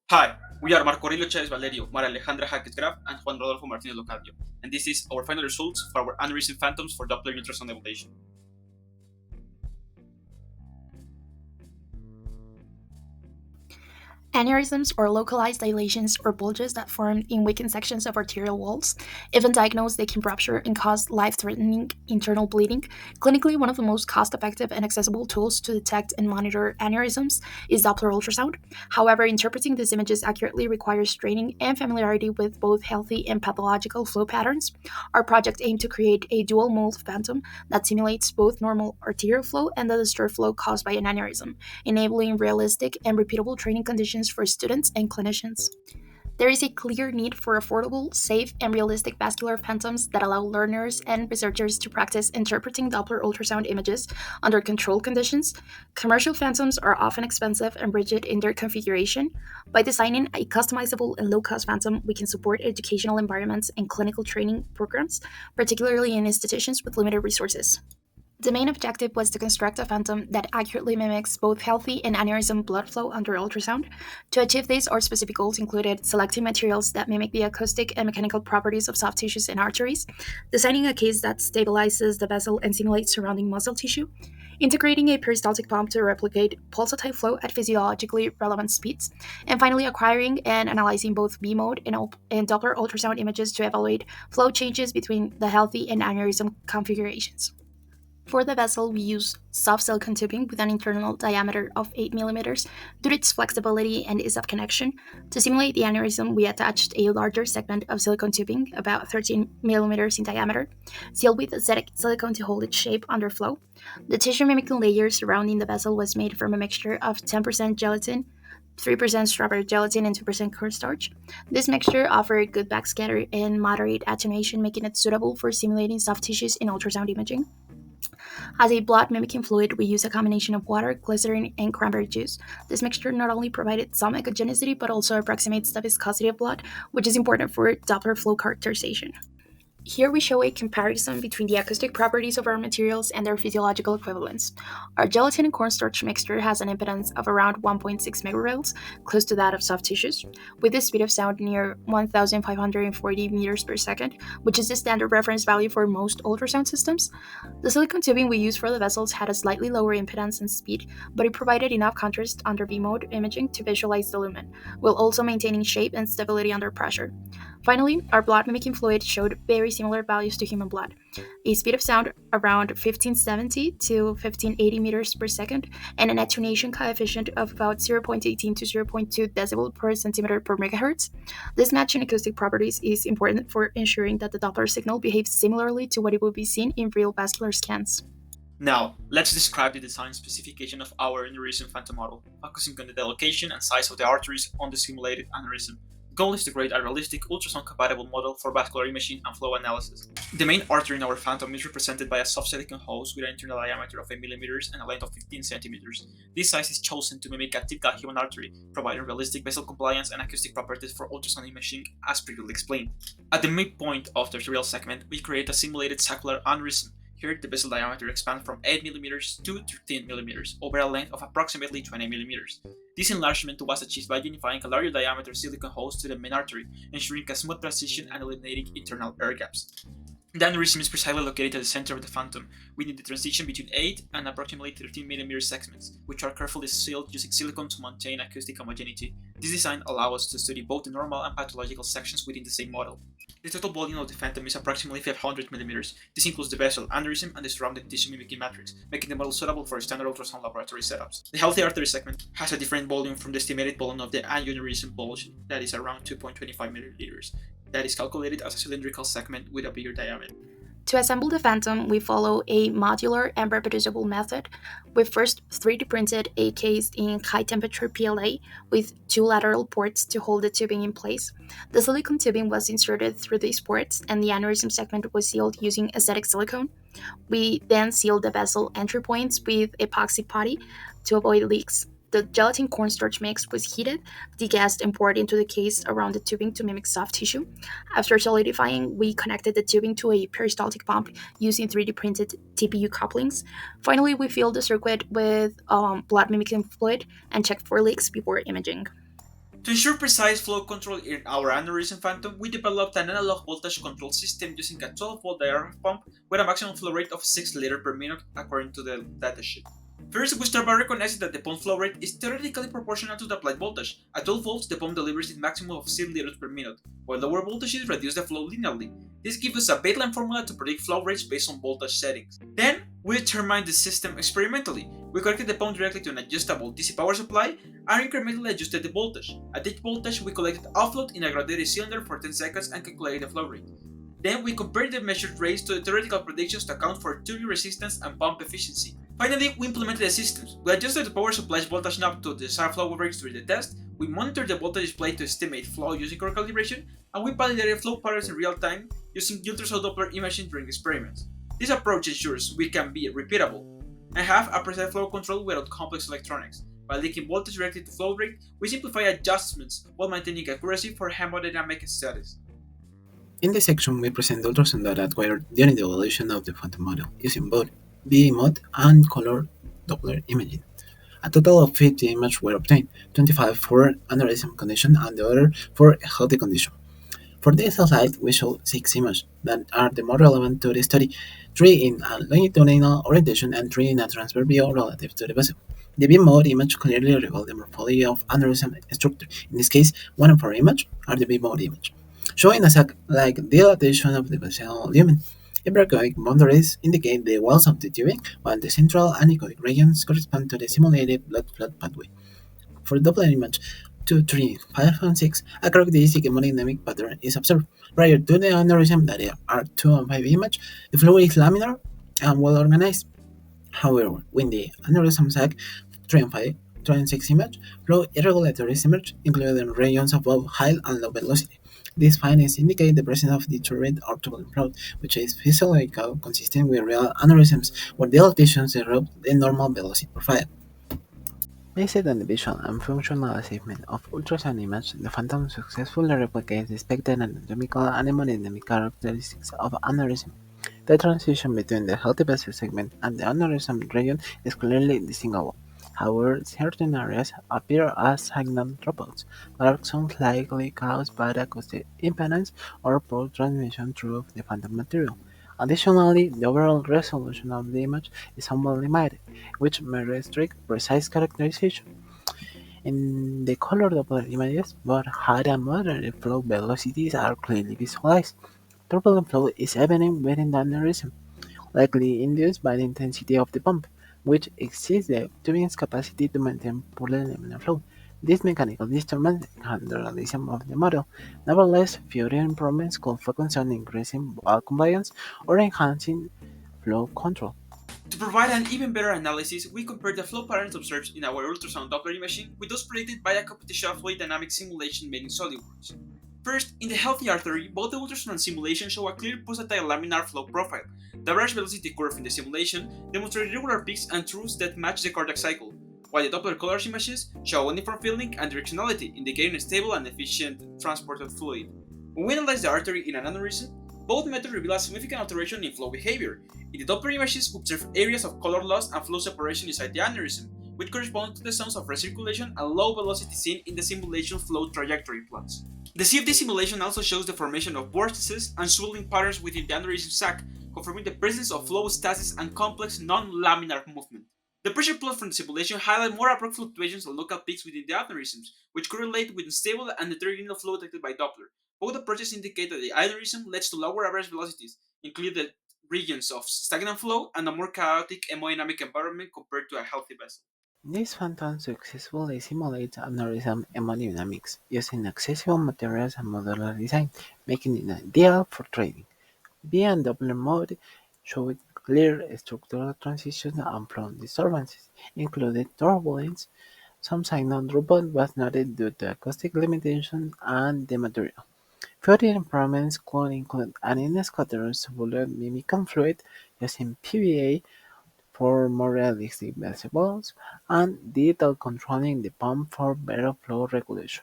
Hi, we are Marco Aurelio Chavez Valerio, Maria Alejandra Jaques Graf, and Juan Rodolfo Martinez Locadio, and this is our final results for our aneurysm phantoms for Doppler ultrasound evaluation. Aneurysms are localized dilations or bulges that form in weakened sections of arterial walls. If undiagnosed, they can rupture and cause life threatening internal bleeding. Clinically, one of the most cost effective and accessible tools to detect and monitor aneurysms is Doppler ultrasound. However, interpreting these images accurately requires training and familiarity with both healthy and pathological flow patterns. Our project aimed to create a dual mode phantom that simulates both normal arterial flow and the disturbed flow caused by an aneurysm, enabling realistic and repeatable training conditions for students and clinicians. There is a clear need for affordable, safe, and realistic vascular phantoms that allow learners and researchers to practice interpreting Doppler ultrasound images under controlled conditions. Commercial phantoms are often expensive and rigid in their configuration. By designing a customizable and low cost phantom, we can support educational environments and clinical training programs, particularly in institutions with limited resources. The main objective was to construct a phantom that accurately mimics both healthy and aneurysm blood flow under ultrasound. To achieve this, our specific goals included selecting materials that mimic the acoustic and mechanical properties of soft tissues and arteries, designing a case that stabilizes the vessel and simulates surrounding muscle tissue, integrating a peristaltic pump to replicate pulsatile flow at physiologically relevant speeds, and finally acquiring and analyzing both B mode and Doppler ultrasound images to evaluate flow changes between the healthy and aneurysm configurations. For the vessel, we use soft silicone tubing with an internal diameter of 8 millimeters due to its flexibility and ease of connection. To simulate the aneurysm, we attached a larger segment of silicone tubing, about 13 millimeters in diameter, sealed with acidic silicone to hold its shape under flow. The tissue mimicking layer surrounding the vessel was made from a mixture of 10% gelatin, 3% strawberry gelatin, and 2% cornstarch. This mixture offered good backscatter and moderate attenuation, making it suitable for simulating soft tissues in ultrasound imaging. As a blood mimicking fluid, we use a combination of water, glycerin, and cranberry juice. This mixture not only provided some echogenicity but also approximates the viscosity of blood, which is important for Doppler flow characterization. Here we show a comparison between the acoustic properties of our materials and their physiological equivalents. Our gelatin and cornstarch mixture has an impedance of around 1.6 megahertz, close to that of soft tissues, with a speed of sound near 1,540 meters per second, which is the standard reference value for most ultrasound systems. The silicone tubing we used for the vessels had a slightly lower impedance and speed, but it provided enough contrast under V mode imaging to visualize the lumen, while also maintaining shape and stability under pressure. Finally, our blood mimicking fluid showed very similar values to human blood, a speed of sound around 1570 to 1580 meters per second, and an attenuation coefficient of about 0.18 to zero point 0.2 decibel per centimeter per megahertz. This match in acoustic properties is important for ensuring that the Doppler signal behaves similarly to what it would be seen in real vascular scans. Now, let's describe the design specification of our aneurysm phantom model, focusing on the location and size of the arteries on the simulated aneurysm. The goal is to create a realistic ultrasound compatible model for vascular imaging and flow analysis. The main artery in our phantom is represented by a soft silicone hose with an internal diameter of 8 millimeters and a length of 15 centimeters. This size is chosen to mimic a typical human artery, providing realistic vessel compliance and acoustic properties for ultrasound imaging as previously explained. At the midpoint of the arterial segment, we create a simulated saccular aneurysm. Here, the vessel diameter expands from 8 millimeters to 13 millimeters over a length of approximately 20 millimeters. This enlargement was achieved by unifying a larger diameter silicone hose to the main artery, ensuring a smooth transition and eliminating internal air gaps. The aneurysm is precisely located at the center of the phantom, within the transition between 8 and approximately 13 millimeter segments, which are carefully sealed using silicone to maintain acoustic homogeneity. This design allows us to study both the normal and pathological sections within the same model. The total volume of the phantom is approximately 500 millimeters. This includes the vessel, aneurysm, and the surrounding tissue mimicking matrix, making the model suitable for standard ultrasound laboratory setups. The healthy artery segment has a different volume from the estimated volume of the aneurysm bulge, that is around 2.25 milliliters. That is calculated as a cylindrical segment with a bigger diameter. To assemble the Phantom, we follow a modular and reproducible method. We first 3D printed a case in high temperature PLA with two lateral ports to hold the tubing in place. The silicone tubing was inserted through these ports, and the aneurysm segment was sealed using acidic silicone. We then sealed the vessel entry points with epoxy putty to avoid leaks. The gelatin cornstarch mix was heated, degassed, and poured into the case around the tubing to mimic soft tissue. After solidifying, we connected the tubing to a peristaltic pump using 3D printed TPU couplings. Finally, we filled the circuit with blood mimicking fluid and checked for leaks before imaging. To ensure precise flow control in our aneurysm phantom, we developed an analog voltage control system using a 12-volt diaphragm pump with a maximum flow rate of 6 liters per minute according to the datasheet. First, we start by recognizing that the pump flow rate is theoretically proportional to the applied voltage. At 12 volts, the pump delivers a maximum of 6 liters per minute, while lower voltages reduce the flow linearly. This gives us a baseline formula to predict flow rates based on voltage settings. Then, we determined the system experimentally. We connected the pump directly to an adjustable DC power supply and incrementally adjusted the voltage. At each voltage, we collected offload in a graduated cylinder for 10 seconds and calculated the flow rate. Then we compared the measured rates to the theoretical predictions to account for tuning resistance and pump efficiency. Finally, we implemented the systems. We adjusted the power supply's voltage knob to the desired flow rates during the test, we monitored the voltage display to estimate flow using current calibration, and we validated flow patterns in real time using ultrasound Doppler imaging during experiments. This approach ensures we can be repeatable and have a precise flow control without complex electronics. By linking voltage directly to flow rate, we simplify adjustments while maintaining accuracy for hemodynamic studies. In this section, we present the ultrasound data acquired during the evaluation of the phantom model using both BE-mode and color Doppler imaging. A total of 50 images were obtained, 25 for aneurysm condition and the other for a healthy condition. For this slide, we show 6 images that are the more relevant to the study, 3 in a longitudinal orientation and 3 in a transverse view relative to the vessel. The beam mode image clearly reveals the morphology of aneurysm structure. In this case, one of our images are the beam mode image, showing a sac-like dilatation of the vessel lumen. Hyperechoic boundaries indicate the walls of the tubing, while the central anechoic regions correspond to the simulated blood flow pathway. For the Doppler image 2, 3, 5, and 6, a characteristic hemodynamic pattern is observed. Prior to the aneurysm that are 2 and 5 image, the flow is laminar and well organized. However, when the aneurysm sac 3 and 5, 3 and 6 image, flow irregularities emerge, including regions of both high and low velocity. These findings indicate the presence of deteriorated or turbulent flow, which is physiologically consistent with real aneurysms, where dilatations disrupt the normal velocity profile. Based on the visual and functional assessment of ultrasound image, the phantom successfully replicates the expected anatomical and hemodynamic characteristics of aneurysm. The transition between the healthy vessel segment and the aneurysm region is clearly distinguishable. However, certain areas appear as signal dropouts, some likely caused by the acoustic impedance or poor transmission through the phantom material. Additionally, the overall resolution of the image is somewhat limited, which may restrict precise characterization. In the color Doppler images, both high and moderate flow velocities are clearly visualized. Turbulent flow is evident within the aneurysm, likely induced by the intensity of the pump, which exceeds the tubing's capacity to maintain poorly laminar flow. This mechanical disturbance can the realism of the model. Nevertheless, future improvements could focus on increasing valve compliance or enhancing flow control. To provide an even better analysis, we compared the flow patterns observed in our ultrasound Doppler imaging with those predicted by a computational fluid dynamic simulation made in SolidWorks. First, in the healthy artery, both the ultrasound and simulation show a clear pulsatile laminar flow profile. The average velocity curve in the simulation demonstrates regular peaks and troughs that match the cardiac cycle, while the Doppler color images show uniform filling and directionality, indicating a stable and efficient transport of fluid. When we analyze the artery in an aneurysm, both methods reveal a significant alteration in flow behavior. In the Doppler images, we observe areas of color loss and flow separation inside the aneurysm, which correspond to the zones of recirculation and low velocity seen in the simulation flow trajectory plots. The CFD simulation also shows the formation of vortices and swirling patterns within the aneurysm sac, confirming the presence of flow stasis and complex non-laminar movement. The pressure plots from the simulation highlight more abrupt fluctuations and local peaks within the aneurysms, which correlate with unstable and heterogeneal flow detected by Doppler. Both approaches indicate that the aneurysm leads to lower average velocities, including the regions of stagnant flow and a more chaotic hemodynamic environment compared to a healthy vessel. This phantom successfully simulates aneurysm hemodynamics using accessible materials and modular design, making it ideal for trading. Via and Doppler mode showed clear structural transitions and flow disturbances, including turbulence. Some signal dropout was noted due to acoustic limitations and the material. Further improvements could include adding scatterers volume mimicking fluid using PVA for more realistic vegetables and digital controlling the pump for better flow regulation.